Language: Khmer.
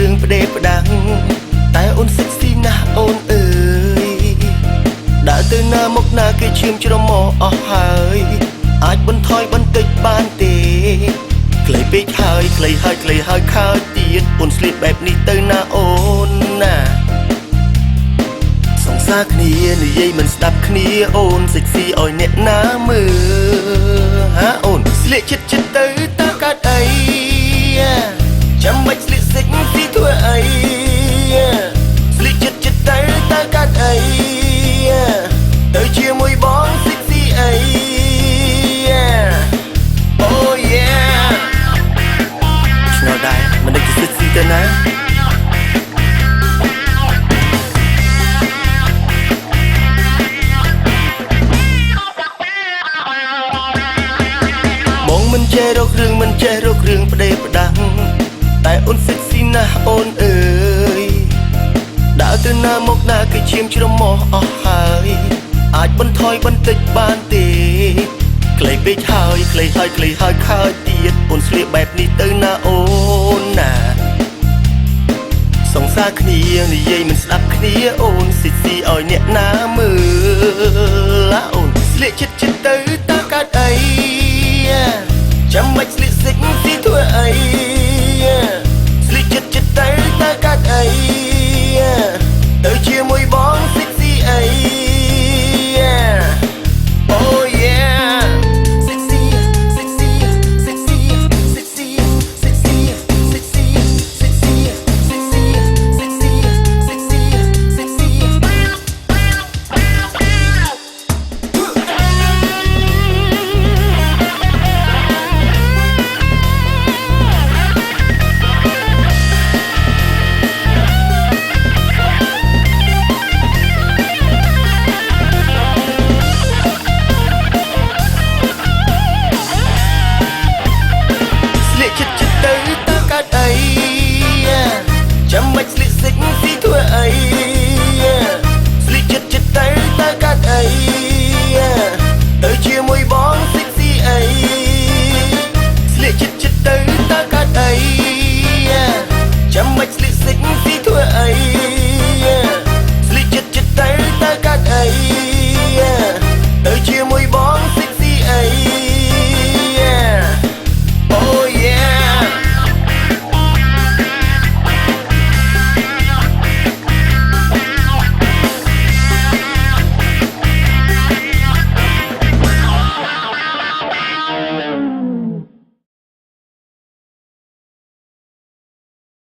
រឿងផ្ដេផ្ដាំងតែអូនសិចស៊ីណាស់អូនអើយដើរទៅណាមកណាគេឈាមច្រមុះអស់ហើយអាចបន្ថយបន្តិចបានទេខ្លីពេកហើយខ្លីហើយខ្លីហើយខើទៀតអូនស្លៀកបែបនេះទៅណាអូនណាសង្សារគ្នានិយាយមិនស្ដាប់គ្នាអូនសិចស៊ីឲ្យអ្នកណាមើលហាអូនស្លៀកចិត្តទៅតើកើតអីចាំមិនស្លៀកសិចស៊ីធ្វើអីស្លៀកចិត្តទៅតើកើតអីទៅជាមួយបងសិចស៊ីអីអូយេឆ្ងល់ដែរមិនដឹងទៅសិចស៊ីទៅណាបងមិនចេះរករឿងមិនចេះរករឿងផ្ដេផ្ដាំងតែអូនសិចស៊ីណាស់អូនអើយដើរទៅណាមកណាគេឈាមច្រមុះអស់ហើយអាចបន្ថយបន្តិចបានទេខ្លីពេកហើយខ្លីហើយខ្លីហើយខើទៀតអូនស្លៀកបែបនេះទៅណាអូនណាសង្សារគ្នានិយាយមិនស្ដាប់គ្នាអូនសិចស៊ីឲ្យអ្នកណាមើលអូនស្លៀកចិត្តទៅតើកើតអីចាំមិនស្លៀកសិចស៊ីធ្វើអីស្លៀកចិត្តទៅតើកើតអីទៅជាមួយបង